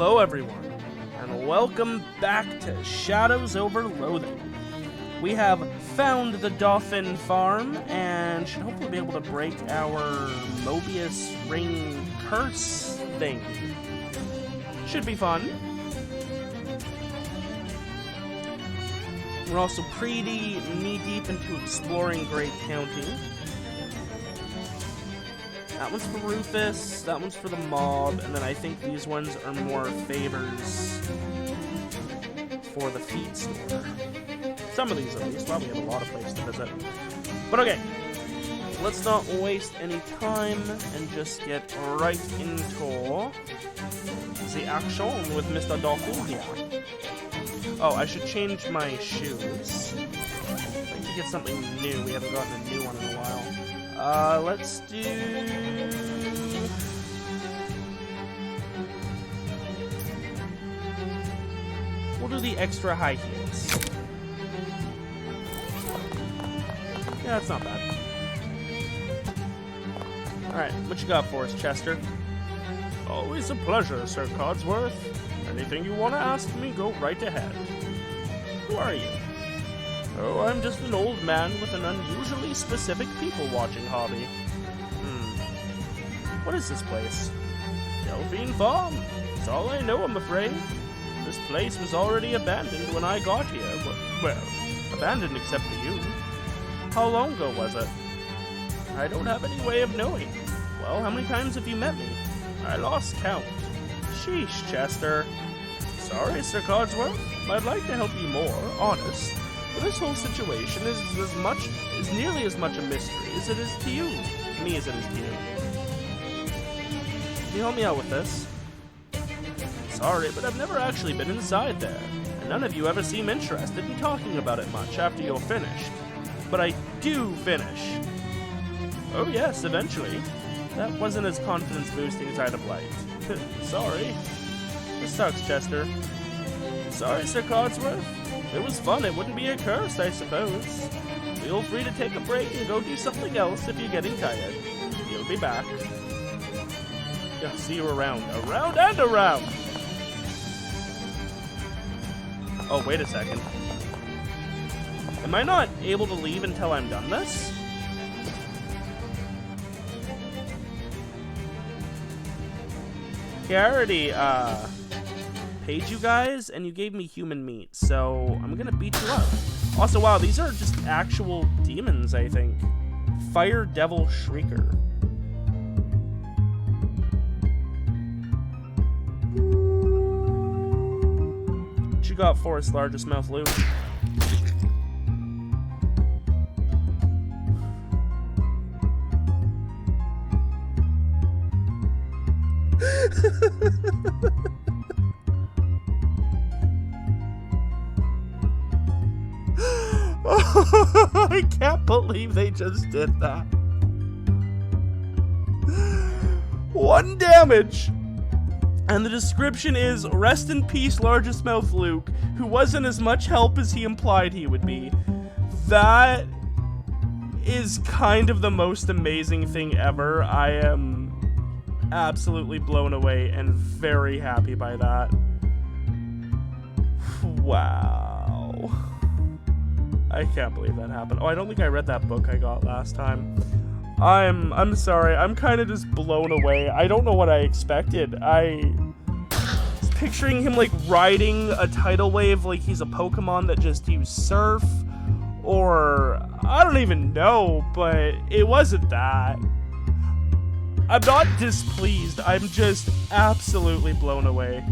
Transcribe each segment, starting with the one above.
Hello everyone, and welcome back to Shadows Over Loathing. We have found the dolphin farm, and should hopefully be able to break our mobius ring curse thing. Should be fun. We're also pretty knee-deep into exploring Great County. That one's for Rufus, that one's for the mob, and then I think these ones are more favors for the feed store. Some of these at least, probably have a lot of places to visit. But okay, let's not waste any time and just get right into the action with Mr. Dolphin here. Oh, I should change my shoes. I need to get something new. We haven't gotten a new one in a while. Let's do... We'll do the extra high heels. Yeah, that's not bad. Alright, what you got for us, Chester? Always a pleasure, Sir Codsworth. Anything you want to ask me, go right ahead. Who are you? Oh, I'm just an old man with an unusually specific people-watching hobby. What is this place? Delphine Farm. That's all I know, I'm afraid. This place was already abandoned when I got here. Well, abandoned except for you. How long ago was it? I don't have any way of knowing. Well, how many times have you met me? I lost count. Sheesh, Chester. Sorry, Sir Codsworth. I'd like to help you more, honest. But this whole situation is nearly as much a mystery as it is to you. To me as it is to you. Can you help me out with this? Sorry, but I've never actually been inside there. And none of you ever seem interested in talking about it much after you're finished. But I do finish. Oh yes, eventually. That wasn't as confidence-boosting as I'd have liked. Sorry. This sucks, Chester. Sorry, Sir Codsworth. If it was fun, it wouldn't be a curse, I suppose. Feel free to take a break and go do something else if you're getting tired. You'll be back. Yeah, see you around. Around and around! Oh, wait a second. Am I not able to leave until I'm done this? Okay, I already, paid you guys, and you gave me human meat, so I'm gonna beat you up. Also, wow, these are just actual demons, I think. Fire Devil Shrieker. What you got for us, largest mouth Luke? I can't believe they just did that. 1 damage. And the description is, rest in peace, largest mouth Luke, who wasn't as much help as he implied he would be. That is kind of the most amazing thing ever. I am absolutely blown away and very happy by that. Wow. I can't believe that happened. Oh, I don't think I read that book I got last time. I'm sorry. I'm kind of just blown away. I don't know what I expected. I was picturing him like riding a tidal wave like he's a Pokemon that just used surf, or I don't even know, but it wasn't that. I'm not displeased. I'm just absolutely blown away.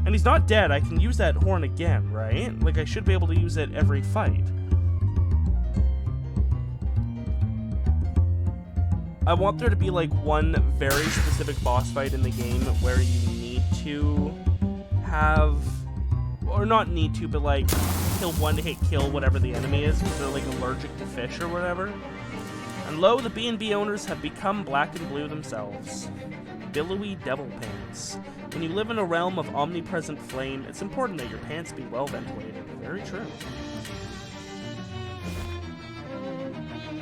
And he's not dead. I can use that horn again, right? Like, I should be able to use it every fight. I want there to be, like, one very specific boss fight in the game where you need to have... Or not need to, but, like, kill one-hit kill whatever the enemy is, because they're, like, allergic to fish or whatever. And lo, the B&B owners have become black and blue themselves. Billowy devil pants. When you live in a realm of omnipresent flame, it's important that your pants be well ventilated. Very true.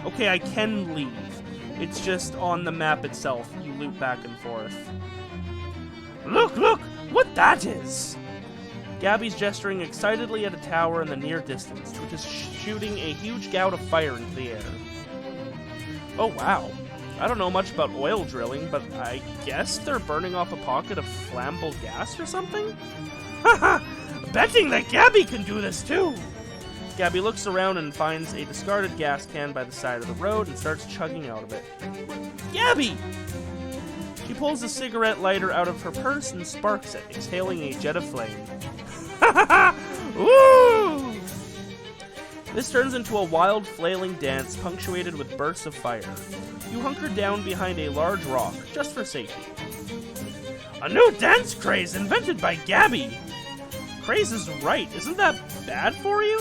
Okay, I can leave. It's just on the map itself. You loop back and forth. Look, look! What that is! Gabby's gesturing excitedly at a tower in the near distance, which is shooting a huge gout of fire into the air. Oh, wow. I don't know much about oil drilling, but I guess they're burning off a pocket of flammable gas or something? Haha! Betting that Gabby can do this too! Gabby looks around and finds a discarded gas can by the side of the road and starts chugging out of it. Gabby! She pulls a cigarette lighter out of her purse and sparks it, exhaling a jet of flame. Woo! This turns into a wild, flailing dance punctuated with bursts of fire. You hunker down behind a large rock, just for safety. A new dance craze invented by Gabby! Craze is right, isn't that bad for you?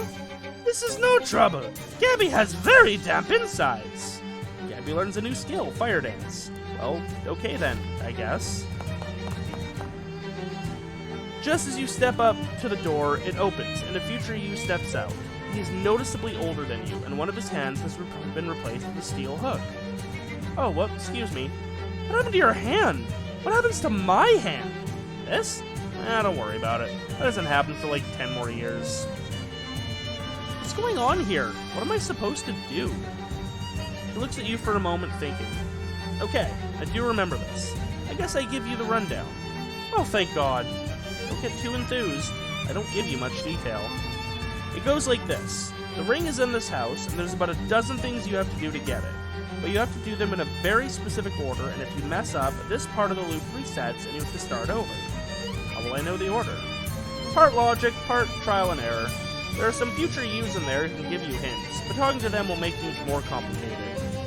This is no trouble. Gabby has very damp insides. Gabby learns a new skill, fire dance. Well, okay then, I guess. Just as you step up to the door, it opens, and a future you steps out. He is noticeably older than you, and one of his hands has been replaced with a steel hook. Oh, well, excuse me. What happened to your hand? What happens to my hand? This? Don't worry about it. That doesn't happen for like 10 more years. What's going on here? What am I supposed to do? He looks at you for a moment, thinking. Okay, I do remember this. I guess I give you the rundown. Oh, thank God. Don't get too enthused. I don't give you much detail. It goes like this. The ring is in this house, and there's about a dozen things you have to do to get it. But you have to do them in a very specific order, and if you mess up, this part of the loop resets, and you have to start over. How will I know the order? Part logic, part trial and error. There are some future yous in there who can give you hints, but talking to them will make things more complicated,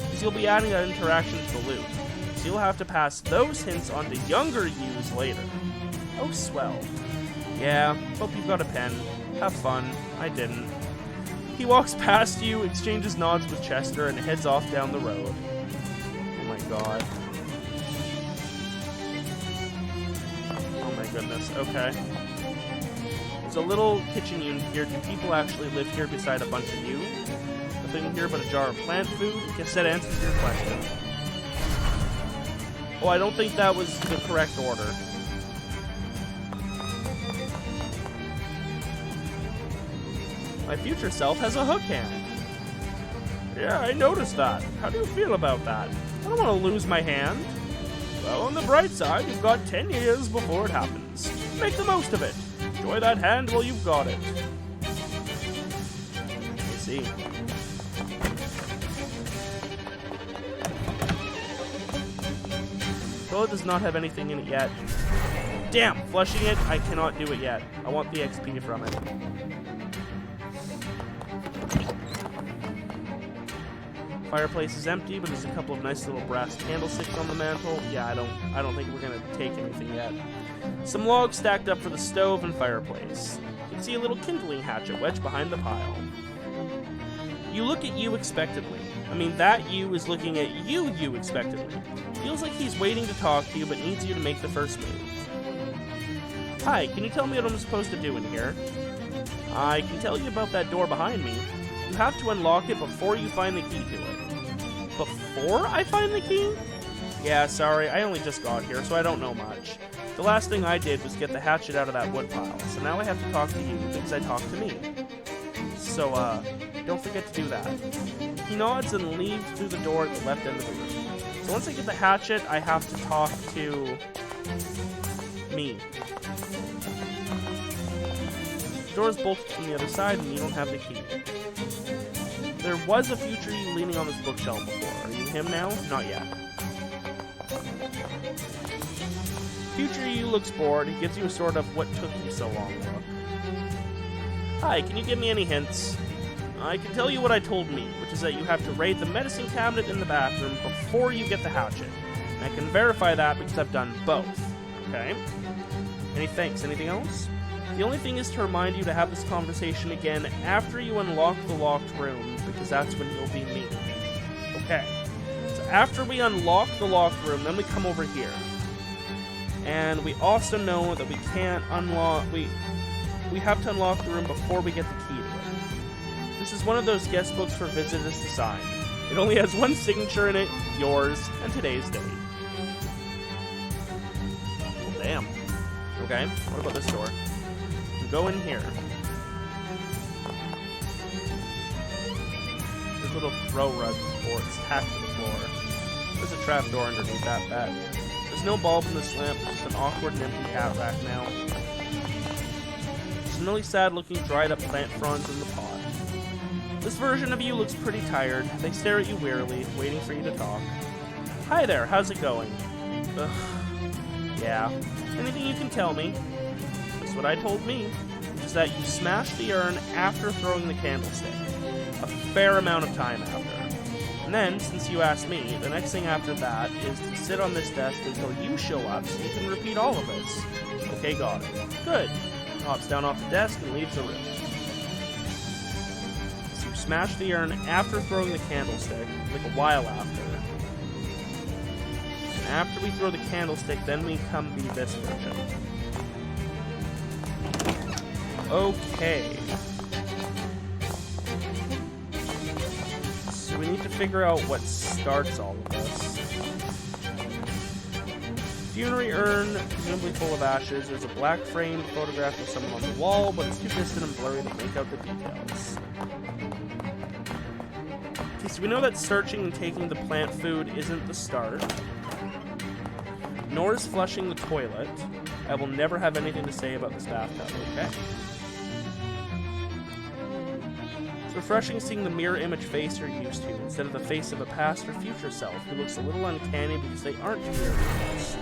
because you'll be adding that interaction to the loop. So you'll have to pass those hints on to younger yous later. Oh, swell. Yeah, hope you've got a pen. Have fun. I didn't. He walks past you, exchanges nods with Chester, and heads off down the road. Oh my god. Oh my goodness, okay. There's a little kitchen unit here. Do people actually live here beside a bunch of you? Nothing here but a jar of plant food? Guess that answers your question. Oh, I don't think that was the correct order. My future self has a hook hand. Yeah, I noticed that. How do you feel about that? I don't want to lose my hand. Well, on the bright side, you've got 10 years before it happens. Make the most of it. Enjoy that hand while you've got it. I see. Toilet does not have anything in it yet. Damn, flushing it, I cannot do it yet. I want the XP from it. Fireplace is empty, but there's a couple of nice little brass candlesticks on the mantle. Yeah, I don't think we're gonna take anything yet. Some logs stacked up for the stove and fireplace. You can see a little kindling hatchet wedged behind the pile. You look at you expectantly. I mean, that you is looking at you expectantly. Feels like he's waiting to talk to you, but needs you to make the first move. Hi, can you tell me what I'm supposed to do in here? I can tell you about that door behind me. You have to unlock it before you find the key to it. Before I find the key? Yeah, sorry, I only just got here, so I don't know much. The last thing I did was get the hatchet out of that wood pile, so now I have to talk to you because I talked to me. So, don't forget to do that. He nods and leaves through the door at the left end of the room. So once I get the hatchet, I have to talk to me. The door's bolted from the other side, and you don't have the key. There was a future you leaning on this bookshelf before. Are you him now? Not yet. Future you looks bored. He gives you a sort of what took you so long look. Hi, can you give me any hints? I can tell you what I told me, which is that you have to raid the medicine cabinet in the bathroom before you get the hatchet. And I can verify that because I've done both. Okay? Anything else? The only thing is to remind you to have this conversation again after you unlock the locked room, because that's when you'll be me. Okay. So after we unlock the locked room, then we come over here. And we also know that we can't unlock... We have to unlock the room before we get the key to it. This is one of those guest books for visitors to sign. It only has one signature in it, yours, and today's date. Well, damn. Okay, what about this door? You can go in here. There's a little throw rug before it's tacked to the floor. There's a trapdoor underneath that bed. There's no bulb in this lamp, just an awkward and empty hat rack now. Some really sad-looking dried-up plant fronds in the pot. This version of you looks pretty tired. They stare at you wearily, waiting for you to talk. Hi there, how's it going? Ugh. Yeah. Anything you can tell me? That's what I told me, which is that you smashed the urn after throwing the candlestick. A fair amount of time after. And then, since you asked me, the next thing after that is to sit on this desk until you show up so you can repeat all of this. Okay, got it. Good. Hops down off the desk and leaves the room. So you smash the urn after throwing the candlestick, like a while after. And after we throw the candlestick, then we come be this version. Okay. So we need to figure out what starts all of this. Funerary urn, presumably full of ashes. There's a black framed photograph of someone on the wall, but it's too distant and blurry to make out the details. Okay, so we know that searching and taking the plant food isn't the start. Nor is flushing the toilet. I will never have anything to say about this bathtub, okay? It's refreshing seeing the mirror image face you're used to, instead of the face of a past or future self who looks a little uncanny because they aren't mirror images.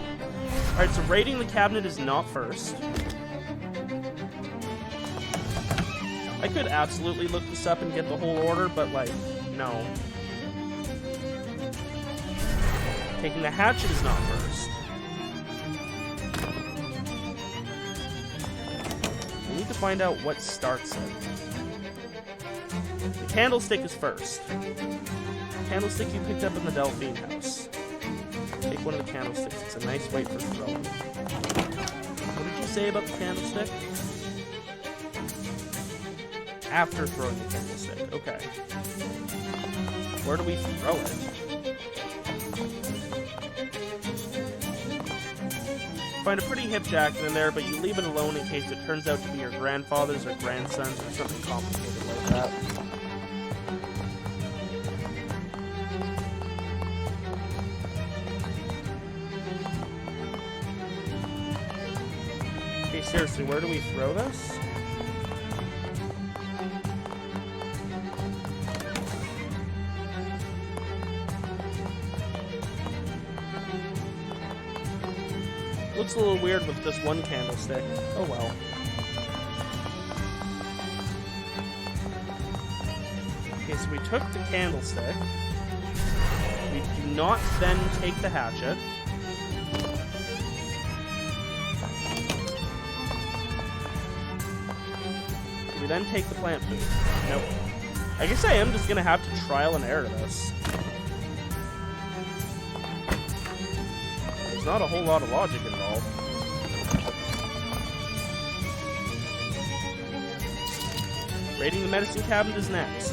Alright, so raiding the cabinet is not first. I could absolutely look this up and get the whole order, but, like, no. Taking the hatchet is not first. We need to find out what starts it. The candlestick is first. The candlestick you picked up in the Delphine house. Take one of the candlesticks. It's a nice weight for throwing. What did you say about the candlestick? After throwing the candlestick. Okay. Where do we throw it? Find a pretty hip jacket in there, but you leave it alone in case it turns out to be your grandfather's or grandson's or something complicated like that. Okay, seriously, where do we throw this? Looks a little weird with just one candlestick. Oh well. Okay, so we took the candlestick. We do not then take the hatchet. We then take the plant food. Nope. I guess I am just gonna have to trial and error this. There's not a whole lot of logic involved. Raiding the medicine cabinet is next.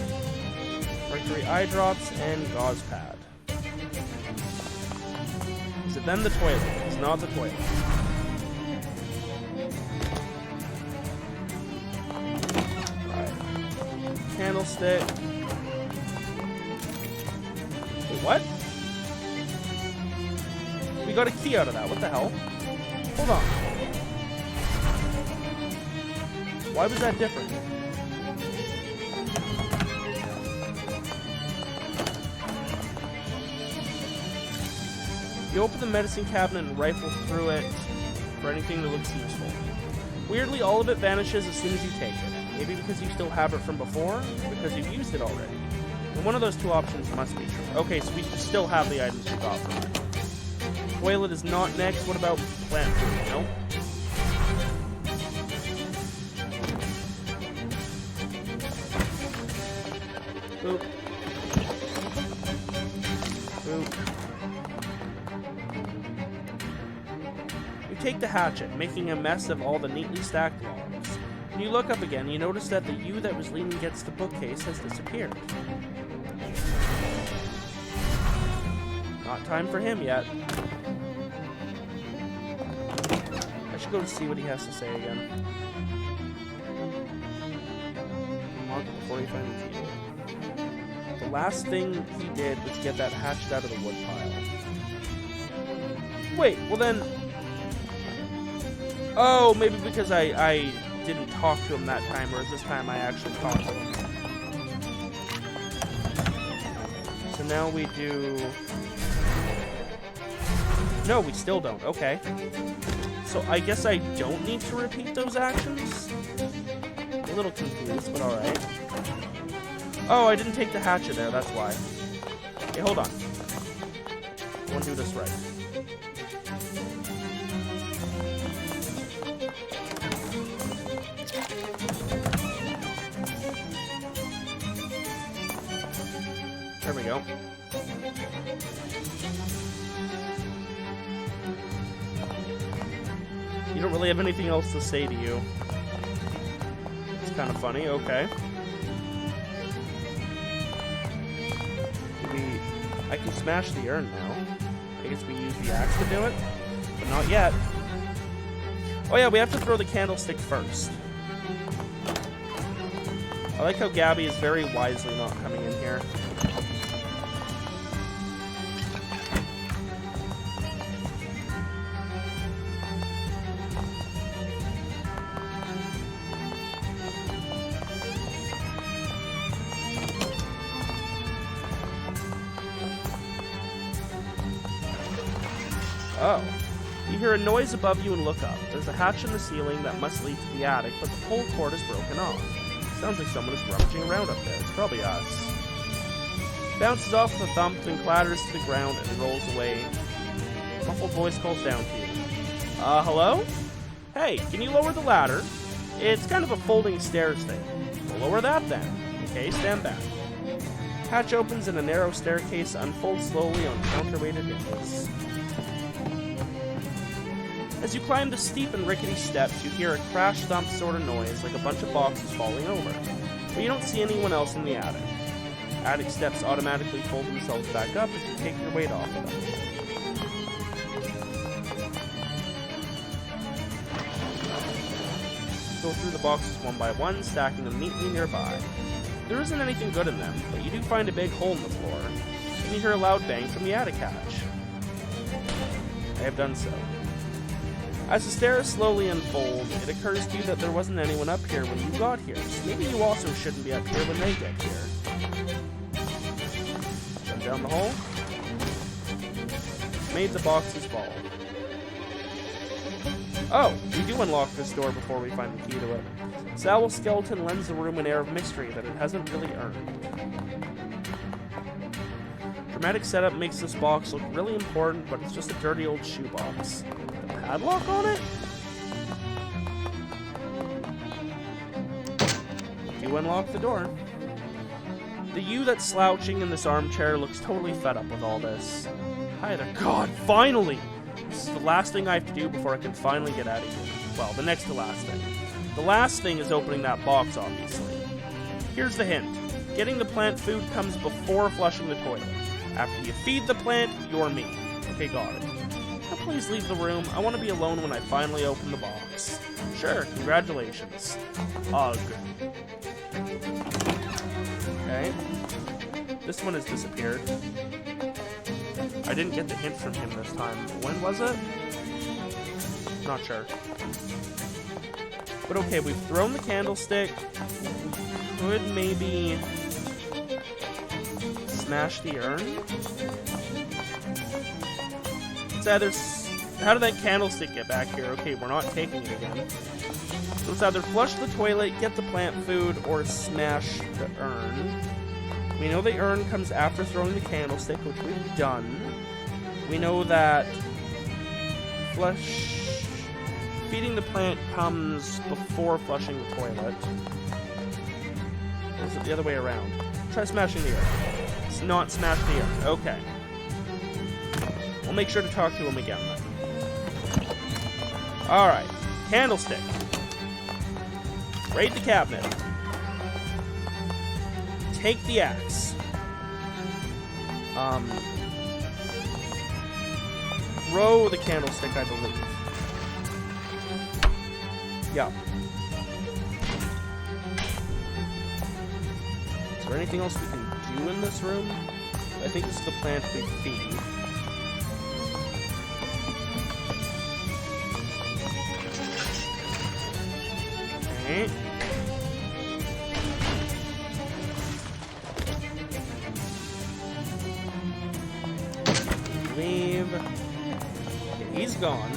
Mercury eye drops and gauze pad. Is it then the toilet? It's not the toilet. Right. Candlestick. Wait, what? We got a key out of that. What the hell? Hold on. Why was that different? You open the medicine cabinet and rifle through it for anything that looks useful. Weirdly, all of it vanishes as soon as you take it. Maybe because you still have it from before, or because you've used it already. And one of those two options must be true. Okay, so we still have the items we got from it. Toilet is not next. What about plant food? Nope. Boop. Boop. You take the hatchet, making a mess of all the neatly stacked logs. When you look up again, you notice that the U that was leaning against the bookcase has disappeared. Not time for him yet. I should go see what he has to say again. Unlock it before you find the key. The last thing he did was get that hatchet out of the wood pile. Wait, well then... Oh, maybe because I didn't talk to him that time, whereas this time I actually talked to him. So now we do... No, we still don't. Okay. So I guess I don't need to repeat those actions? A little confused, but alright. Oh, I didn't take the hatchet there, that's why. Okay, hold on. I want to do this right. There we go. You don't really have anything else to say to you. It's kind of funny, okay. I can smash the urn now. I guess we use the axe to do it, but not yet. Oh yeah, we have to throw the candlestick first. I like how Gabby is very wisely not coming in here. Oh. You hear a noise above you and look up. There's a hatch in the ceiling that must lead to the attic, but the whole cord is broken off. Sounds like someone is rummaging around up there. It's probably us. Bounces off with a thump and clatters to the ground and rolls away. Muffled voice calls down to you. Hello? Hey, can you lower the ladder? It's kind of a folding stairs thing. We'll lower that then. Okay, stand back. Hatch opens and a narrow staircase unfolds slowly on counterweighted hinges. As you climb the steep and rickety steps, you hear a crash thump sort of noise, like a bunch of boxes falling over. But you don't see anyone else in the attic. Attic steps automatically fold themselves back up as you take your weight off of them. Go through the boxes one by one, stacking them neatly nearby. There isn't anything good in them, but you do find a big hole in the floor. And you hear a loud bang from the attic hatch. I have done so. As the stairs slowly unfold, it occurs to you that there wasn't anyone up here when you got here, so maybe you also shouldn't be up here when they get here. Jump down the hole. Made the boxes fall. Oh, we do unlock this door before we find the key to it. Sal's skeleton lends the room an air of mystery that it hasn't really earned. Dramatic setup makes this box look really important, but it's just a dirty old shoebox. Padlock on it? You unlock the door. The you that's slouching in this armchair looks totally fed up with all this. Hi to God, finally! This is the last thing I have to do before I can finally get out of here. Well, the next to last thing. The last thing is opening that box, obviously. Here's the hint. Getting the plant food comes before flushing the toilet. After you feed the plant, you're me. Okay, got it. Now please leave the room. I want to be alone when I finally open the box. Sure, congratulations. Ugh. Okay. This one has disappeared. I didn't get the hint from him this time. When was it? Not sure. But okay, we've thrown the candlestick. We could maybe smash the urn? It's either... How did that candlestick get back here? Okay, we're not taking it again. So it's either flush the toilet, get the plant food, or smash the urn. We know the urn comes after throwing the candlestick, which we've done. We know that feeding the plant comes before flushing the toilet. Or is it the other way around? Try smashing the urn. It's not smash the urn. Okay. We'll make sure to talk to him again then. Alright. Candlestick. Raid the cabinet. Take the axe. throw the candlestick, I believe. Yeah. Is there anything else we can do in this room? I think this is the plant we feed. Okay. Leave. Okay, he's gone.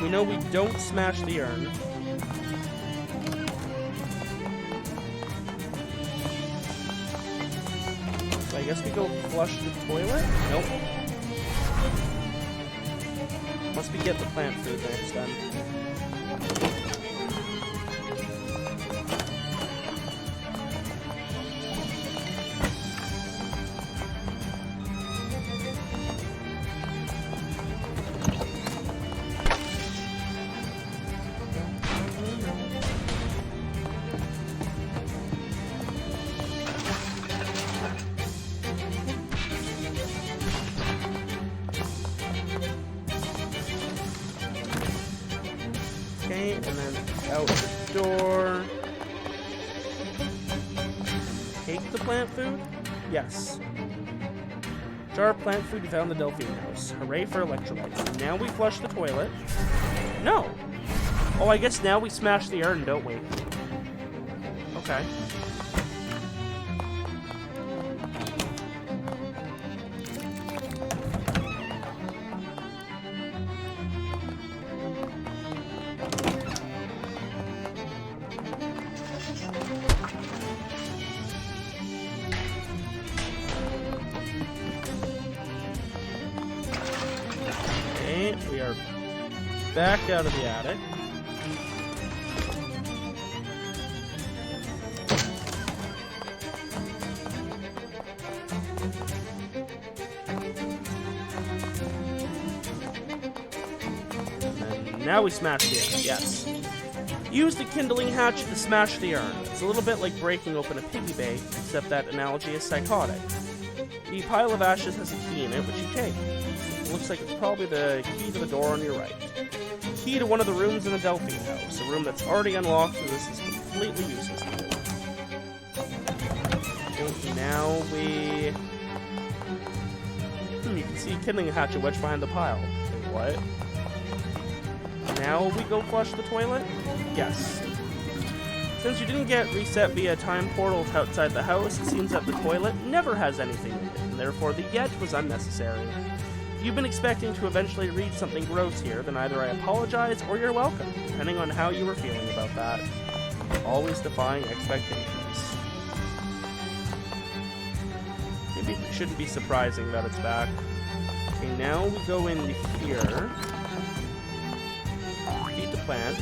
We know we don't smash the urn. So I guess we go flush the toilet? Nope. Must we get the plant food next then? Okay, and then out the door. Take the plant food? Yes. Jar of plant food you found in the Delphine house. Hooray for electrolytes. Now we flush the toilet. No! Oh, I guess now we smash the urn, don't we? Okay. We are back out of the attic. And now we smash the urn, yes. Use the kindling hatchet to smash the urn. It's a little bit like breaking open a piggy bank, except that analogy is psychotic. The pile of ashes has a key in it, which you take. It looks like it's probably the key to the door on your right. Key to one of the rooms in the Delphine house, a room that's already unlocked, so this is completely useless to you. And now we... you can see a kindling hatchet wedged behind the pile. Wait, what? Now we go flush the toilet? Yes. Since you didn't get reset via time portal outside the house, it seems that the toilet never has anything in it, and therefore the yet was unnecessary. If you've been expecting to eventually read something gross here, then either I apologize or you're welcome, depending on how you were feeling about that. Always defying expectations. Maybe it shouldn't be surprising that it's back. Okay, now we go in here. Feed the plant.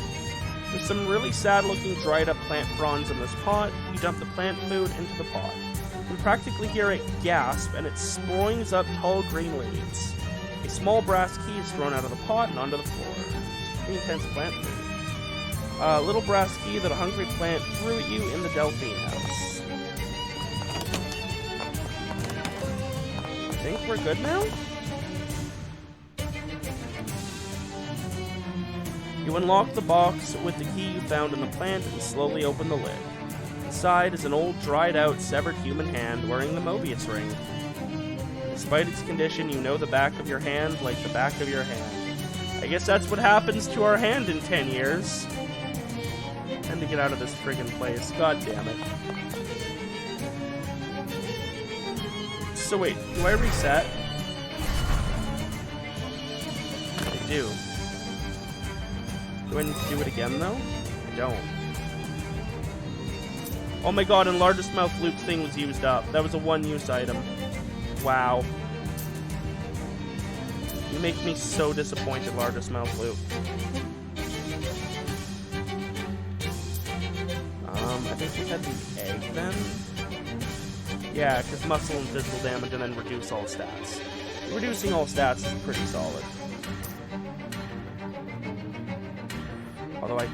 There's some really sad-looking dried-up plant fronds in this pot. You dump the plant food into the pot. You can practically hear it gasp, and it springs up tall green leaves. A small brass key is thrown out of the pot and onto the floor. Pretty intense plant food. A little brass key that a hungry plant threw at you in the Delphine house. I think we're good now? You unlock the box with the key you found in the plant and slowly open the lid. Inside is an old, dried-out, severed human hand wearing the mobius ring. Despite its condition, you know the back of your hand like the back of your hand. I guess that's what happens to our hand in 10 years. Time to get out of this friggin' place. God damn it. So wait, do I reset? I do. Do I need to do it again, though? I don't. Oh my god, and largest mouth loop thing was used up. That was a one-use item. Wow. You make me so disappointed, largest mouth loop. I think we had the egg then? Yeah, because muscle and physical damage and then reduce all stats. Reducing all stats is pretty solid. Although I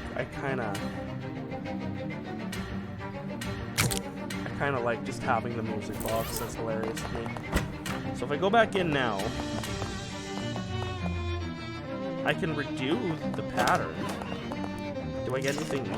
kinda like just having the music box. That's hilarious to me. So if I go back in now, I can redo the pattern. Do I get anything new?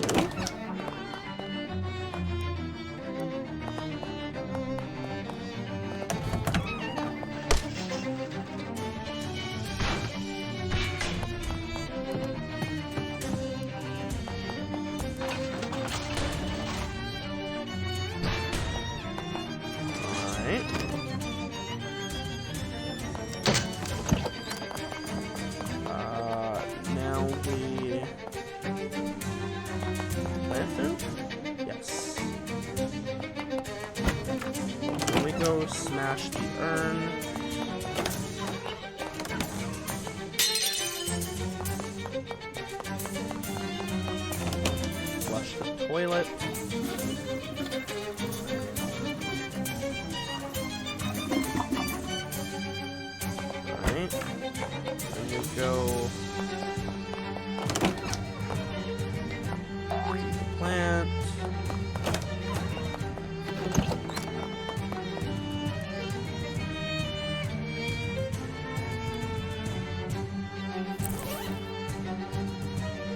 Smash the urn. Flush the toilet. Alright. Then you go plant.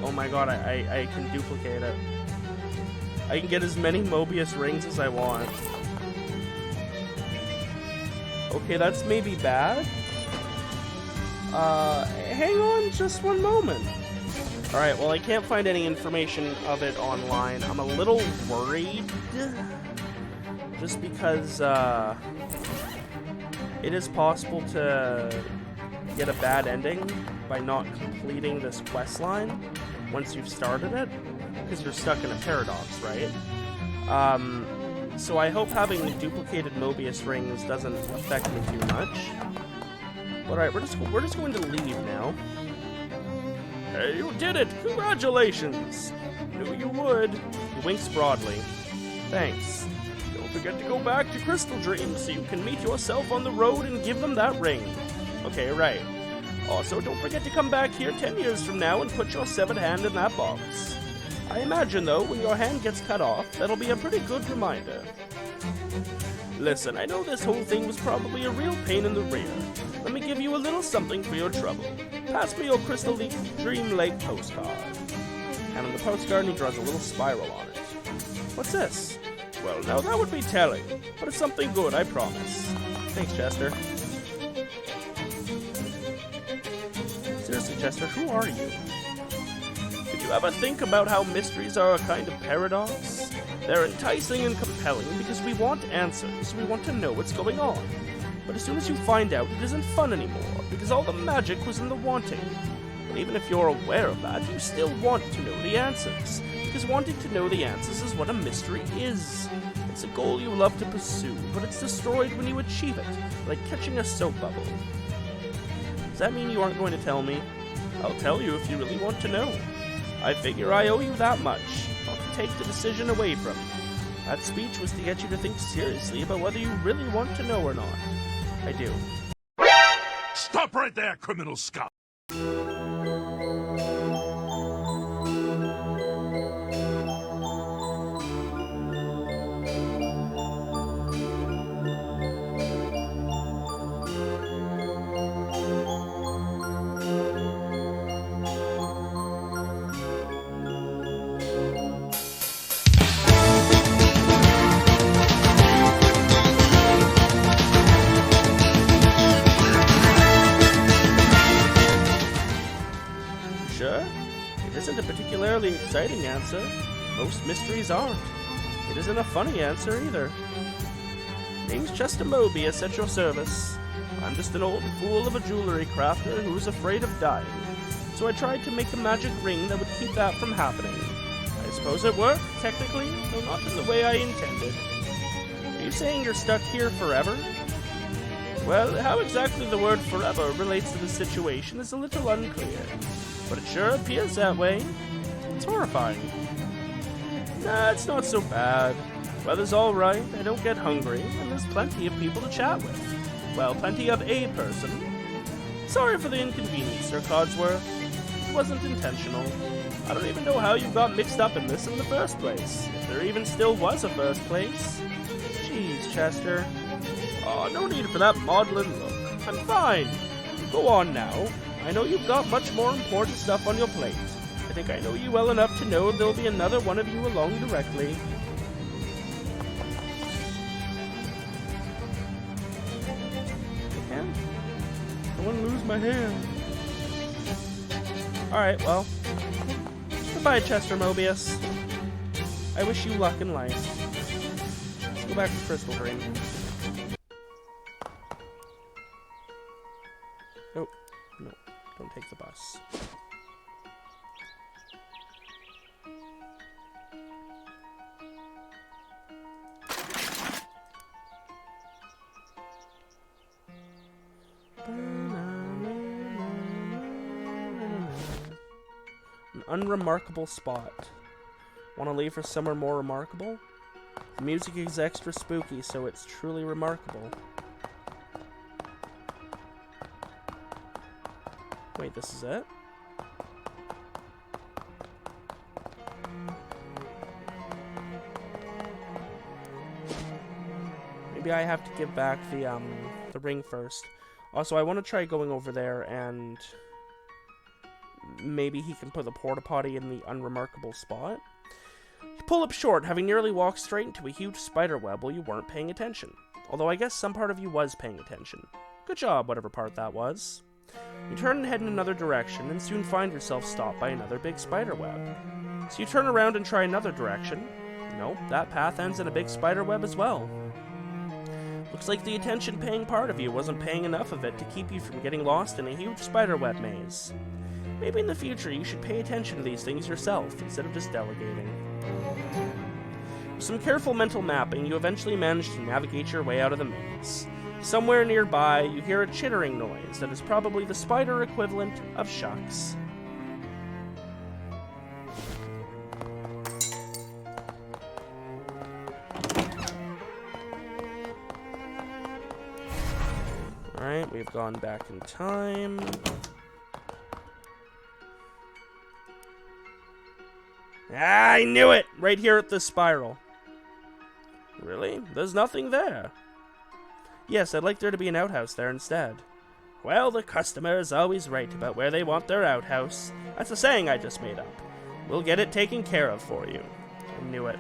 Oh my god, I can duplicate it. I can get as many mobius rings as I want. Okay, that's maybe bad. Hang on just one moment. Alright, well I can't find any information of it online. I'm a little worried. Just because, it is possible to get a bad ending by not completing this quest line once you've started it, because you're stuck in a paradox, right? So I hope having duplicated mobius rings doesn't affect me too much. But alright, we're just going to leave now. Hey, you did it! Congratulations! Knew you would. He winks broadly. Thanks. Don't forget to go back to Crystal Dream so you can meet yourself on the road and give them that ring. Okay, right. Also, don't forget to come back here 10 years from now and put your severed hand in that box. I imagine, though, when your hand gets cut off, that'll be a pretty good reminder. Listen, I know this whole thing was probably a real pain in the rear. Let me give you a little something for your trouble. Pass me your Crystal Dream Lake postcard. And on the postcard, he draws a little spiral on it. What's this? Well, now that would be telling, but it's something good, I promise. Thanks, Chester. Seriously, Chester, who are you? Did you ever think about how mysteries are a kind of paradox? They're enticing and compelling because we want answers, we want to know what's going on. But as soon as you find out, it isn't fun anymore, because all the magic was in the wanting. But even if you're aware of that, you still want to know the answers, because wanting to know the answers is what a mystery is. It's a goal you love to pursue, but it's destroyed when you achieve it, like catching a soap bubble. Does that mean you aren't going to tell me? I'll tell you if you really want to know. I figure I owe you that much, not to take the decision away from you. That speech was to get you to think seriously about whether you really want to know or not. I do. Stop right there, criminal scum! Isn't a particularly exciting answer. Most mysteries aren't. It isn't a funny answer either. Name's Chester Mobius at your service. I'm just an old fool of a jewelry crafter who's afraid of dying. So I tried to make a magic ring that would keep that from happening. I suppose it worked, technically, though not in the way I intended. Are you saying you're stuck here forever? Well, how exactly the word forever relates to the situation is a little unclear. But it sure appears that way. It's horrifying. Nah, it's not so bad. Weather's alright, I don't get hungry, and there's plenty of people to chat with. Well, plenty of a person. Sorry for the inconvenience, Sir Codsworth. It wasn't intentional. I don't even know how you got mixed up in this in the first place. If there even still was a first place. Jeez, Chester. Oh, no need for that maudlin look. I'm fine. Go on now. I know you've got much more important stuff on your plate. I think I know you well enough to know there'll be another one of you along directly. Hand? I want to lose my hand. Alright, well. Goodbye, Chester Mobius. I wish you luck in life. Let's go back to Crystal Dream. Nope. No. Don't take the bus. An unremarkable spot. Want to leave for somewhere more remarkable? The music is extra spooky, so it's truly remarkable. Wait, this is it? Maybe I have to give back the ring first. Also, I want to try going over there and maybe he can put the porta potty in the unremarkable spot. You pull up short, having nearly walked straight into a huge spider web while you weren't paying attention. Although I guess some part of you was paying attention. Good job, whatever part that was. You turn and head in another direction, and soon find yourself stopped by another big spider web. So you turn around and try another direction. Nope, that path ends in a big spider web as well. Looks like the attention-paying part of you wasn't paying enough of it to keep you from getting lost in a huge spider web maze. Maybe in the future you should pay attention to these things yourself, instead of just delegating. With some careful mental mapping, you eventually manage to navigate your way out of the maze. Somewhere nearby, you hear a chittering noise that is probably the spider equivalent of shucks. Alright, we've gone back in time. Ah, I knew it! Right here at this spiral. Really? There's nothing there. Yes, I'd like there to be an outhouse there instead. Well, the customer is always right about where they want their outhouse. That's a saying I just made up. We'll get it taken care of for you. I knew it.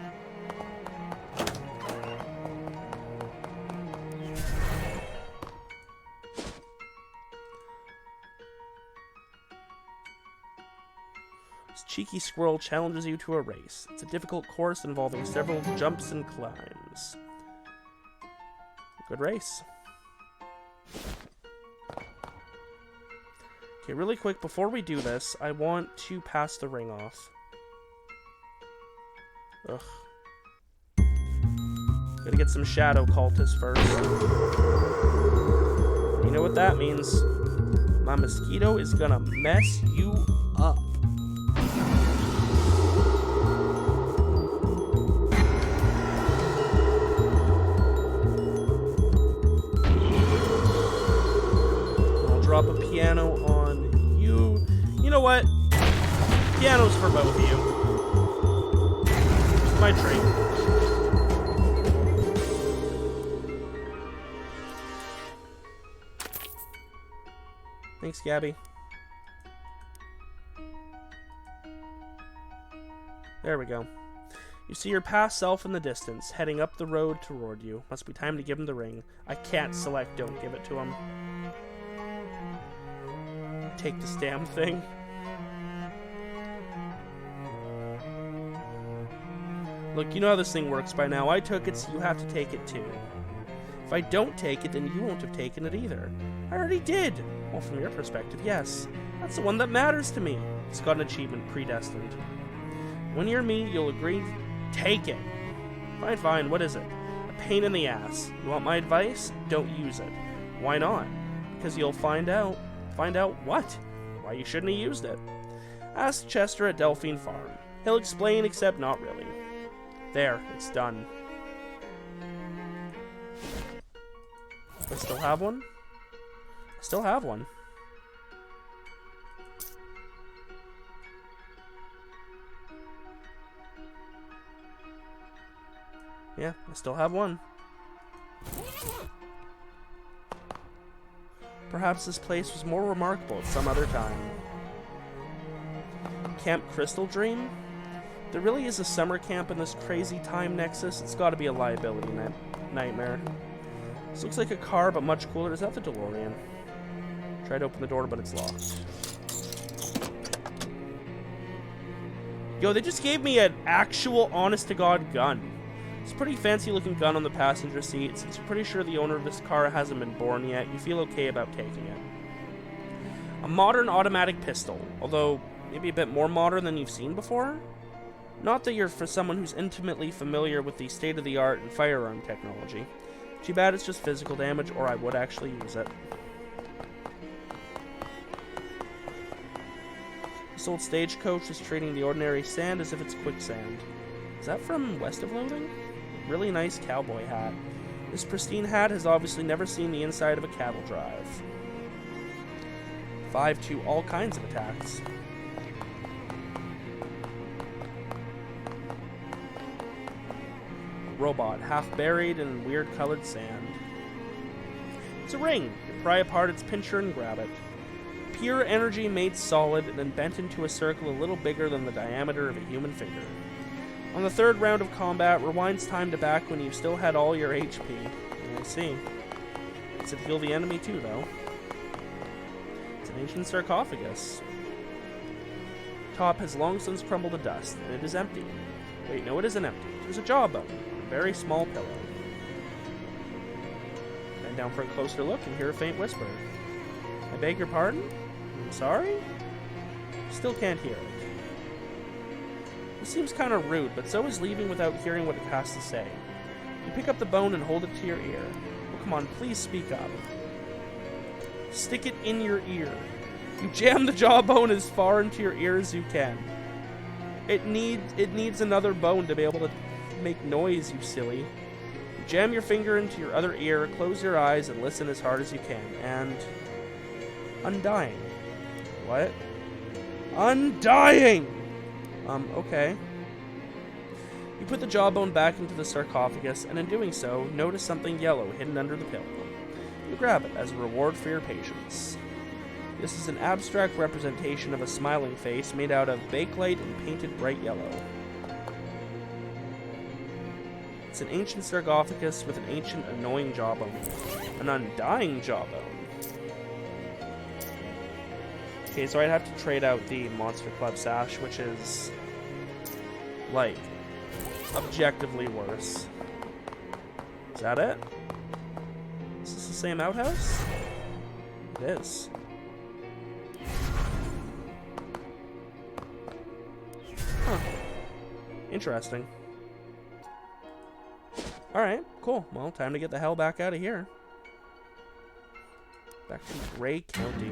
This cheeky squirrel challenges you to a race. It's a difficult course involving several jumps and climbs. Good race. Okay, really quick, before we do this, I want to pass the ring off. Ugh. Gotta get some shadow cultists first. You know what that means. My mosquito is gonna mess you up. Drop a piano on you. You know what? Piano's for both of you. My treat. Thanks, Gabby. There we go. You see your past self in the distance, heading up the road toward you. Must be time to give him the ring. I can't select don't give it to him. Take this damn thing. Look, you know how this thing works by now. I took it, so you have to take it too. If I don't take it, then you won't have taken it either. I already did. Well, from your perspective, yes. That's the one that matters to me. It's got an achievement, predestined. When you're me, you'll agree. Take it. Fine, fine. What is it? A pain in the ass. You want my advice? Don't use it. Why not? Because you'll find out. Find out what? Why you shouldn't have used it. Ask Chester at Delphine Farm. He'll explain, except not really. There, it's done. I still have one? I still have one. Yeah, I still have one. Perhaps this place was more remarkable at some other time. Camp Crystal Dream? There really is a summer camp in this crazy time nexus. It's got to be a liability nightmare. This looks like a car, but much cooler. Is that the DeLorean? Tried to open the door, but it's locked. Yo, they just gave me an actual honest-to-God gun. It's a pretty fancy-looking gun on the passenger seat. Since you're pretty sure the owner of this car hasn't been born yet, you feel okay about taking it. A modern automatic pistol, although maybe a bit more modern than you've seen before? Not that you're for someone who's intimately familiar with the state-of-the-art in firearm technology. Too bad it's just physical damage, or I would actually use it. This old stagecoach is treating the ordinary sand as if it's quicksand. Is that from West of Loathing? Really nice cowboy hat. This pristine hat has obviously never seen the inside of a cattle drive. 5 to all kinds of attacks. Robot, half buried in weird colored sand. It's a ring. You pry apart its pincher and grab it. Pure energy made solid and then bent into a circle a little bigger than the diameter of a human finger. On the third round of combat, rewinds time to back when you still had all your HP. We'll see. Does it heal the enemy too, though? It's an ancient sarcophagus. Top has long since crumbled to dust, and it is empty. Wait, no, it isn't empty. There's a jawbone, a very small pillow. Bend down for a closer look and hear a faint whisper. I beg your pardon? I'm sorry? Still can't hear it. This seems kind of rude, but so is leaving without hearing what it has to say. You pick up the bone and hold it to your ear. Oh, come on, please speak up. Stick it in your ear. You jam the jawbone as far into your ear as you can. It needs another bone to be able to make noise, you silly. You jam your finger into your other ear, close your eyes, and listen as hard as you can. And... Undying. What? Undying! Okay. You put the jawbone back into the sarcophagus, and in doing so, notice something yellow hidden under the pillow. You grab it as a reward for your patience. This is an abstract representation of a smiling face made out of bakelite and painted bright yellow. It's an ancient sarcophagus with an ancient, annoying jawbone. An undying jawbone. Okay, so I'd have to trade out the Monster Club sash, which is, like, objectively worse. Is that it? Is this the same outhouse? It is. Huh. Interesting. Alright, cool. Well, time to get the hell back out of here. Back to Gray County.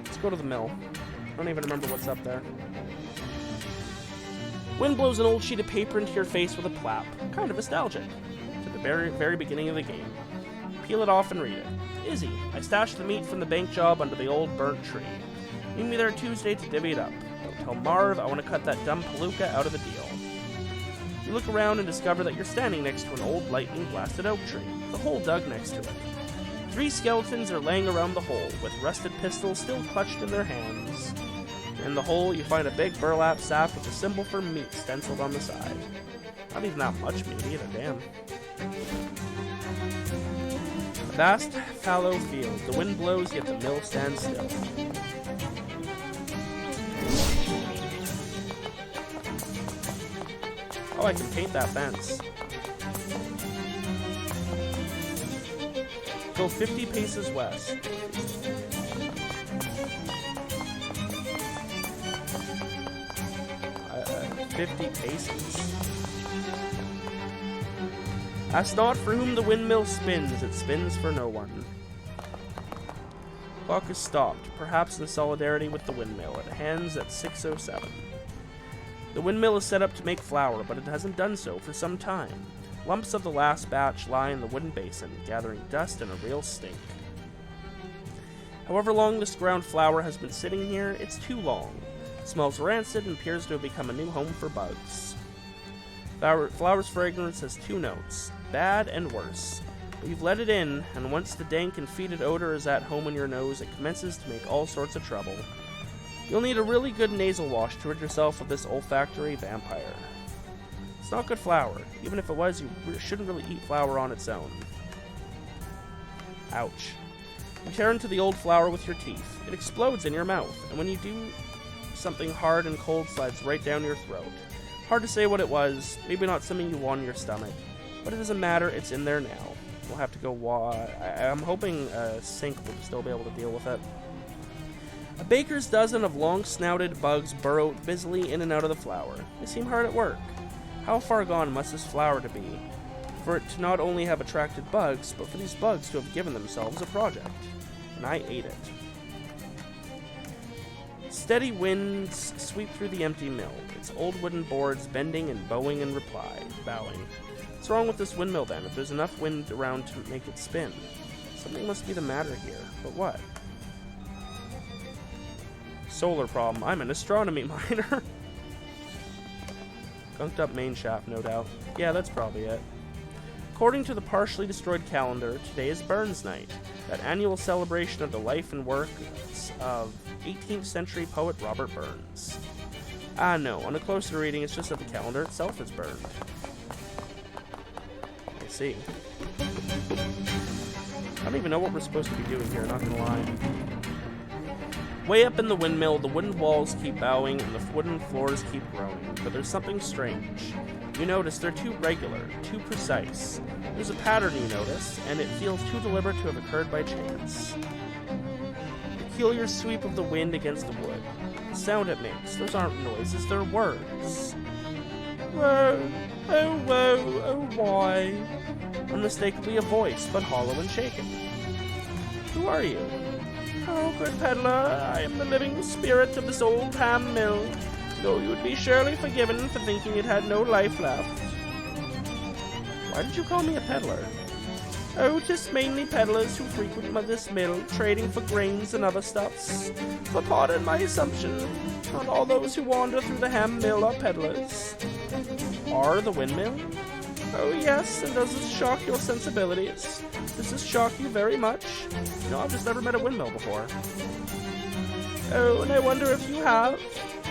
Let's go to the mill. I don't even remember what's up there. Wind blows an old sheet of paper into your face with a plap. Kind of nostalgic. To the very beginning of the game. Peel it off and read it. Izzy, I stashed the meat from the bank job under the old burnt tree. Meet me there Tuesday to divvy it up. Don't tell Marv I want to cut that dumb palooka out of the deal. You look around and discover that you're standing next to an old lightning-blasted oak tree, with a hole dug next to it. 3 skeletons are laying around the hole, with rusted pistols still clutched in their hands. In the hole, you find a big burlap sack with a symbol for meat stenciled on the side. Not even that much meat either, damn. A vast, fallow field. The wind blows, yet the mill stands still. Oh, I can paint that fence. Go 50 paces west. 50 paces. Ask not for whom the windmill spins, it spins for no one. Clock is stopped, perhaps in solidarity with the windmill. It hands at 6:07. The windmill is set up to make flour, but it hasn't done so for some time. Lumps of the last batch lie in the wooden basin, gathering dust and a real stink. However long this ground flour has been sitting here, it's too long. Smells rancid and appears to have become a new home for bugs. Flower's fragrance has two notes, bad and worse. But you've let it in, and once the dank and fetid odor is at home in your nose, it commences to make all sorts of trouble. You'll need a really good nasal wash to rid yourself of this olfactory vampire. It's not good flour. Even if it was, you shouldn't really eat flour on its own. Ouch. You tear into the old flour with your teeth. It explodes in your mouth, and when you do, something hard and cold slides right down your throat. Hard to say what it was, maybe not something you want in your stomach, but it doesn't matter, it's in there now. We'll have to go I'm hoping a sink will still be able to deal with it. A baker's dozen of long-snouted bugs burrow busily in and out of the flour. They seem hard at work. How far gone must this flour to be, for it to not only have attracted bugs, but for these bugs to have given themselves a project? And I ate it. Steady winds sweep through the empty mill, its old wooden boards bending and bowing in reply. What's wrong with this windmill then, if there's enough wind around to make it spin? Something must be the matter here, but what? Solar problem. I'm an astronomy minor. Gunked up main shaft, no doubt. Yeah, that's probably it. According to the partially destroyed calendar, today is Burns Night, that annual celebration of the life and work of 18th century poet Robert Burns. Ah, no, on a closer reading, it's just that the calendar itself is burned. I see. I don't even know what we're supposed to be doing here, not gonna lie. Way up in the windmill, the wooden walls keep bowing and the wooden floors keep groaning, but there's something strange. You notice they're too regular, too precise. There's a pattern you notice, and it feels too deliberate to have occurred by chance. Peculiar sweep of the wind against the wood. The sound it makes, those aren't noises, they're words. Whoa, oh why? Unmistakably a voice, but hollow and shaken. Who are you? Oh, good peddler, I am the living spirit of this old ham mill, though you would be surely forgiven for thinking it had no life left. Why did you call me a peddler? Oh, 'tis mainly peddlers who frequent this mill, trading for grains and other stuffs. But pardon my assumption, not all those who wander through the ham mill are peddlers. Are the windmill? Oh yes, and does this shock your sensibilities? Does this shock you very much? No, I've just never met a windmill before. Oh, and I wonder if you have,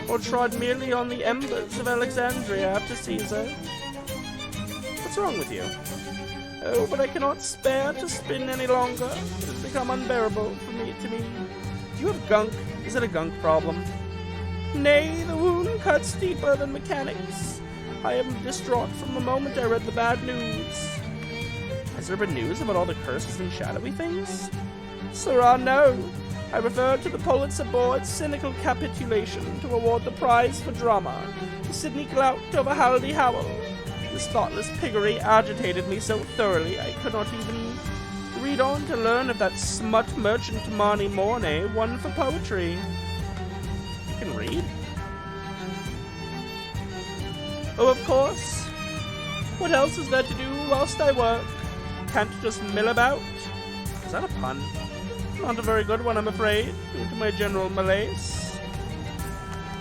or trod merely on the embers of Alexandria after Caesar. What's wrong with you? Oh, but I cannot spare to spin any longer. It has become unbearable for me. Do you have gunk? Is it a gunk problem? Nay, the wound cuts deeper than mechanics. I am distraught from the moment I read the bad news. Has there been news about all the curses and shadowy things? Sirrah, no. I refer to the Pulitzer Board's cynical capitulation to award the prize for drama to Sidney Clout over Halliday Howell. This thoughtless piggery agitated me so thoroughly I could not even read on to learn of that smut merchant Marnie Mornay won for poetry. You can read? Oh, of course. What else is there to do whilst I work? Can't just mill about. Is that a pun? Not a very good one, I'm afraid, due to my general malaise.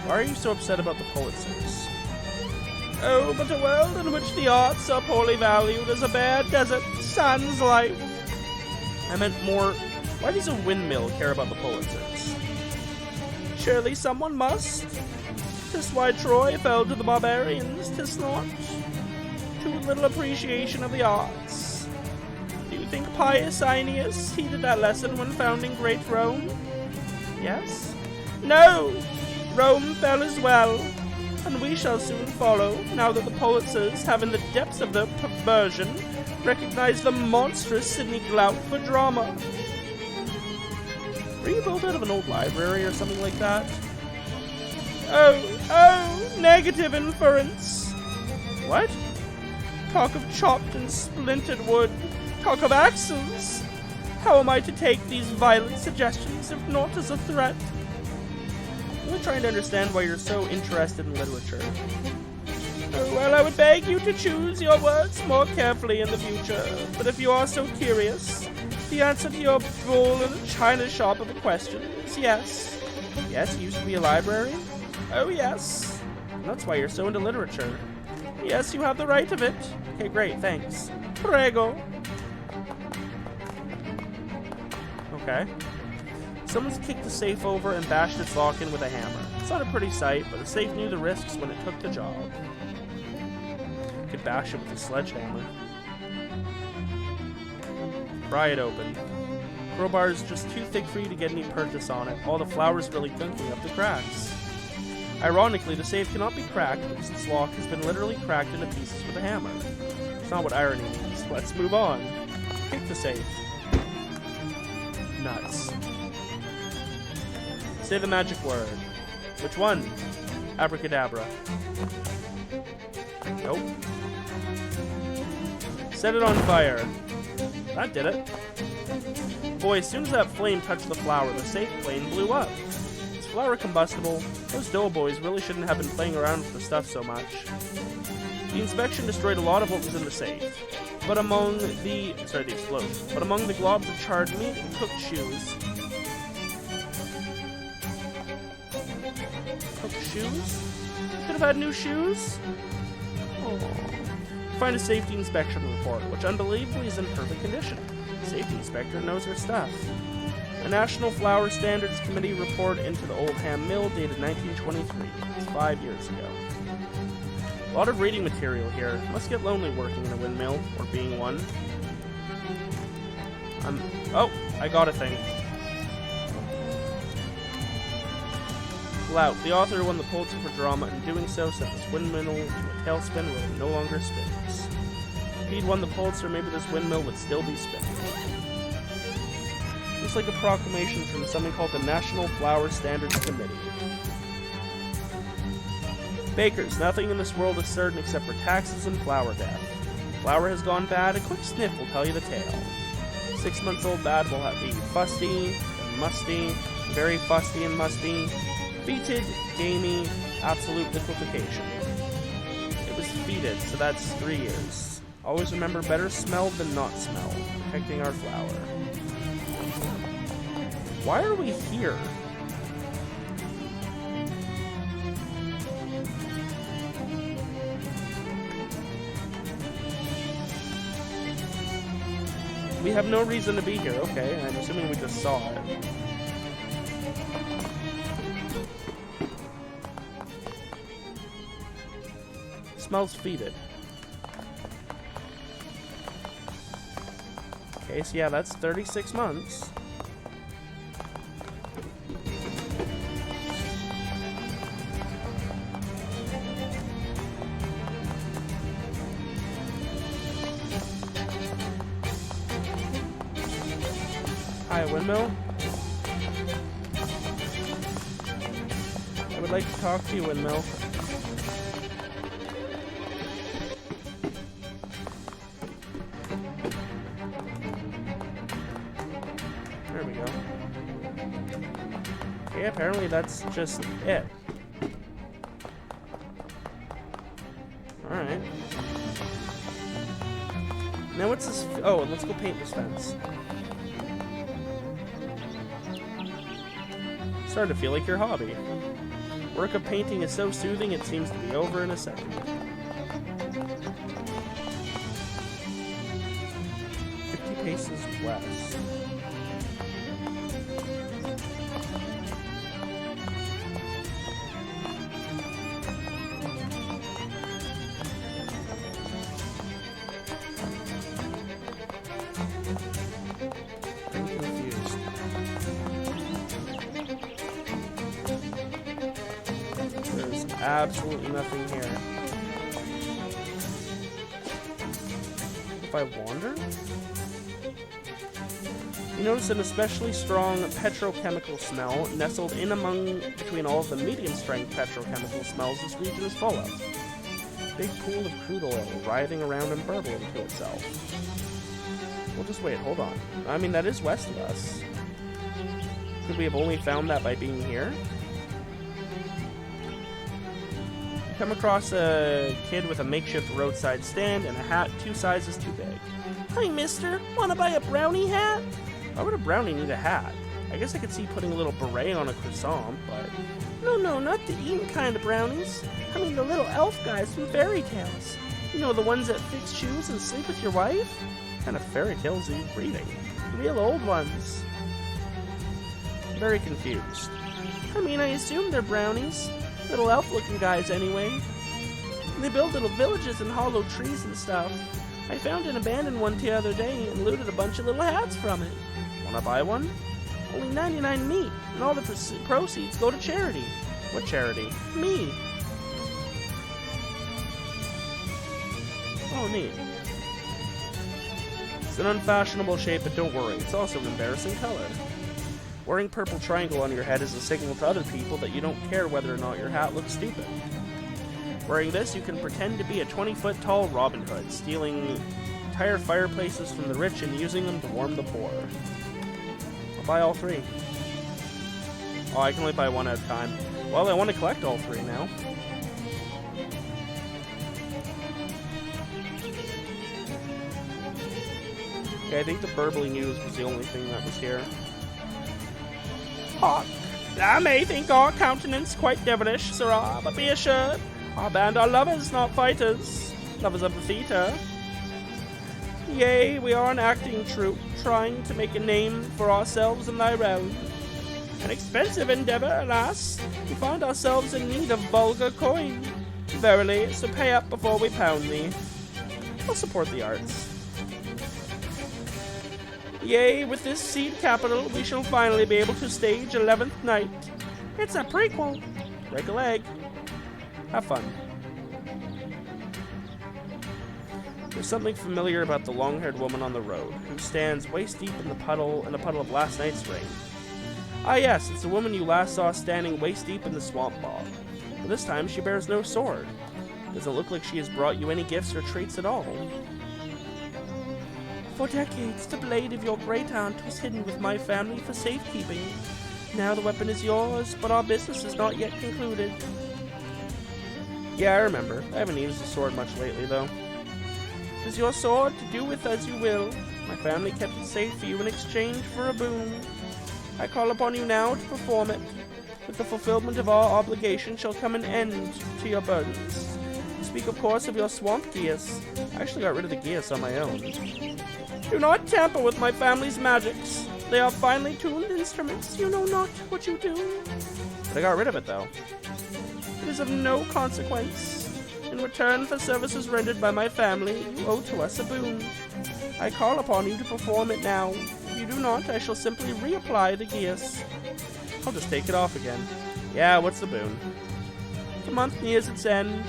Why are you so upset about the Pulitzers? Oh, but a world in which the arts are poorly valued is a bare desert, sans life. I meant more, why does a windmill care about the Pulitzers? Surely someone must. 'Tis why Troy fell to the barbarians, 'tis not. Too little appreciation of the arts. Do you think pious Aeneas heeded that lesson when founding great Rome? Yes? No! Rome fell as well, and we shall soon follow, now that the Pulitzers have in the depths of their perversion recognized the monstrous Sidney Clout for drama. Were you built out of an old library or something like that? Oh, negative inference. What? Talk of chopped and splintered wood. Talk of axes. How am I to take these violent suggestions if not as a threat? I'm really trying to understand why you're so interested in literature. Oh, well, I would beg you to choose your words more carefully in the future, but if you are so curious, the answer to your bull in a china shop of a question is yes. Yes, it used to be a library? Oh, yes. And that's why you're so into literature. Yes, you have the right of it. Okay, great, thanks. Prego. Okay. Someone's kicked the safe over and bashed its lock in with a hammer. It's not a pretty sight, but the safe knew the risks when it took the job. Could bash it with a sledgehammer. Pry it open. Crowbar's just too thick for you to get any purchase on it. All the flowers really gunking up the cracks. Ironically, the safe cannot be cracked because its lock has been literally cracked into pieces with a hammer. It's not what irony means. Let's move on. Pick the safe. Nuts. Say the magic word. Which one? Abracadabra. Nope. Set it on fire. That did it. Boy, as soon as that flame touched the flower, the safe plane blew up. Is flower combustible? Those doughboys really shouldn't have been playing around with the stuff so much. The inspection destroyed a lot of what was in the safe. But among the explosion. But among the globs of charred meat and cooked shoes. Cooked shoes? Could have had new shoes? Aww. Find a safety inspection report, which unbelievably is in perfect condition. The safety inspector knows her stuff. A National Flower Standards Committee report into the Old Ham Mill dated 1923. It's 5 years ago. A lot of reading material here. Must get lonely working in a windmill, or being one. Oh, I got a thing. Lout, the author won the Pulitzer for drama, and doing so sent this windmill into a tailspin where it no longer spins. If he'd won the Pulitzer, maybe this windmill would still be spinning. Looks like a proclamation from something called the National Flower Standards Committee. Bakers, nothing in this world is certain except for taxes and flour death. Flour has gone bad, a quick sniff will tell you the tale. 6 months old bad will be fusty and musty, very fusty and musty, fetid, gamey, absolute liquefaction. It was fetid, so that's 3 years. Always remember, better smell than not smell, protecting our flour. Why are we here? We have no reason to be here. Okay, I'm assuming we just saw it. Smells fetid. Okay, so yeah, that's 36 months. Hi, Windmill. I would like to talk to you, Windmill. There we go. Okay, apparently that's just it. Alright. Now what's this? Oh, and let's go paint this fence. Starting to feel like your hobby. Work of painting is so soothing it seems to be over in a second. 50 paces west. I'm confused. There's absolutely nothing here. If I wander? You notice an especially strong petrochemical smell nestled in between all of the medium-strength petrochemical smells this region is full of. Big pool of crude oil writhing around and burbling to itself. We'll just wait, hold on. I mean, that is west of us. Could we have only found that by being here? You come across a kid with a makeshift roadside stand and a hat 2 sizes too big. Hi, mister. Wanna buy a brownie hat? Why would a brownie need a hat? I guess I could see putting a little beret on a croissant, but No, not the eating kind of brownies. I mean the little elf guys from fairy tales. You know, the ones that fix shoes and sleep with your wife? What kind of fairy tales are you reading? Real old ones. Very confused. I mean, I assume they're brownies. Little elf-looking guys, anyway. They build little villages in hollow trees and stuff. I found an abandoned one the other day and looted a bunch of little hats from it. Wanna buy one? Only 99 meat, and all the proceeds go to charity. What charity? Me. Oh, neat. It's an unfashionable shape, but don't worry, it's also an embarrassing color. Wearing purple triangle on your head is a signal to other people that you don't care whether or not your hat looks stupid. Wearing this, you can pretend to be a 20-foot tall Robin Hood, stealing entire fireplaces from the rich and using them to warm the poor. I'll buy all three. Oh, I can only buy one at a time. Well, I want to collect all three now. Okay, I think the burbling news was the only thing that was here. Hawk, thou may think our countenance quite devilish, sirrah, but be assured, our band are lovers, not fighters. Lovers of the theatre. Yea, we are an acting troupe, trying to make a name for ourselves in thy realm. An expensive endeavor, alas. We find ourselves in need of vulgar coin. Verily, so pay up before we pound thee. I'll support the arts. Yea, with this seed capital, we shall finally be able to stage 11th Night. It's a prequel. Break a leg. Have fun. There's something familiar about the long-haired woman on the road, who stands waist-deep in a puddle of last night's rain. Ah yes, it's the woman you last saw standing waist-deep in the swamp bog. But this time she bears no sword. Doesn't look like she has brought you any gifts or treats at all. For decades, the blade of your great-aunt was hidden with my family for safekeeping. Now the weapon is yours, but our business is not yet concluded. Yeah, I remember. I haven't used the sword much lately, though. It is your sword, to do with as you will. My family kept it safe for you in exchange for a boon. I call upon you now to perform it. With the fulfillment of our obligation shall come an end to your burdens. I speak, of course, of your swamp geas. I actually got rid of the geas on my own. Do not tamper with my family's magics. They are finely tuned instruments. You know not what you do. But I got rid of it, though. It is of no consequence. In return for services rendered by my family, you owe to us a boon. I call upon you to perform it now. If you do not, I shall simply reapply the geas. I'll just take it off again. Yeah, what's the boon? The month nears its end.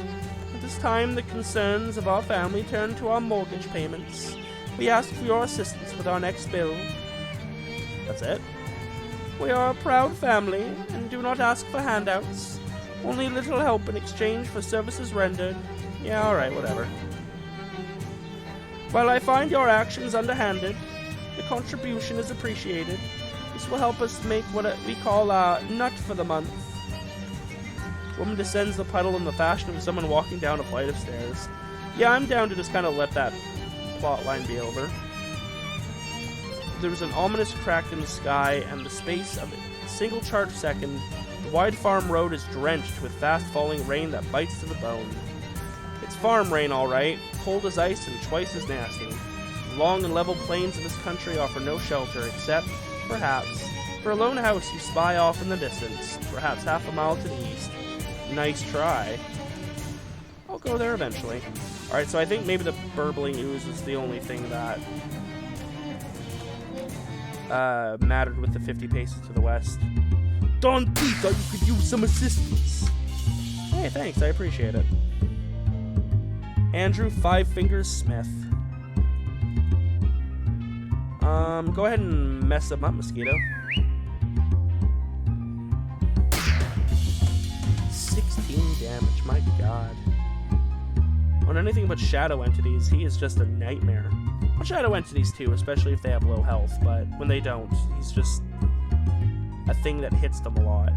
At this time, the concerns of our family turn to our mortgage payments. We ask for your assistance with our next bill. That's it? We are a proud family, and do not ask for handouts. Only little help in exchange for services rendered. Yeah, alright, whatever. While I find your actions underhanded, the contribution is appreciated. This will help us make what we call a nut for the month. Woman descends the puddle in the fashion of someone walking down a flight of stairs. Yeah, I'm down to just kind of let that plot line be over. There was an ominous crack in the sky, and the space of a single charged second, the wide farm road is drenched with fast-falling rain that bites to the bone. It's farm rain, all right, cold as ice and twice as nasty. The long and level plains of this country offer no shelter, except, perhaps, for a lone house you spy off in the distance, perhaps half a mile to the east. Nice try. I'll go there eventually. Alright, so I think maybe the burbling ooze is the only thing that mattered with the 50 paces to the west. Don P thought you could use some assistance. Hey, thanks, I appreciate it. Andrew Five Fingers Smith. Go ahead and mess him up, Mosquito. 16 damage, my god. On anything but shadow entities, he is just a nightmare. On shadow entities too, especially if they have low health, but when they don't, he's just a thing that hits them a lot.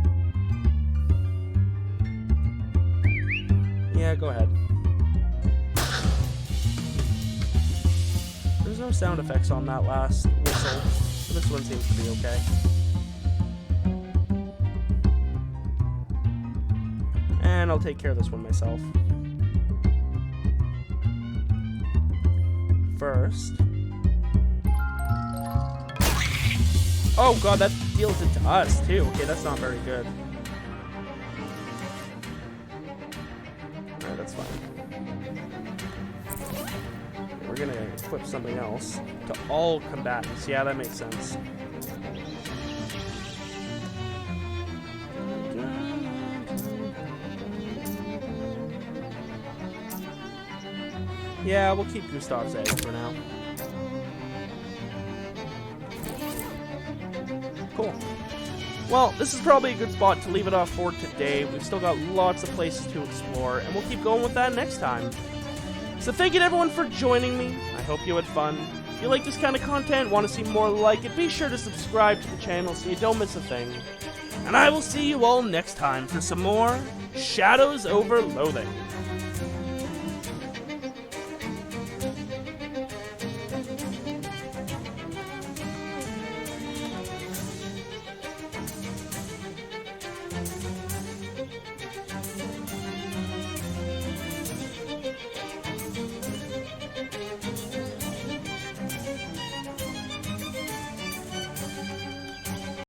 Yeah, go ahead. There's no sound effects on that last whistle, so this one seems to be okay. And I'll take care of this one myself. First. Oh god, that deals it to us too. Okay, that's not very good. Alright, that's fine. Okay, we're gonna equip something else to all combatants. Yeah, that makes sense. Yeah, we'll keep Gustav's egg for now. Cool. Well, this is probably a good spot to leave it off for today. We've still got lots of places to explore, and we'll keep going with that next time. So thank you to everyone for joining me. I hope you had fun. If you like this kind of content, want to see more like it, be sure to subscribe to the channel so you don't miss a thing. And I will see you all next time for some more Shadows Over Loathing.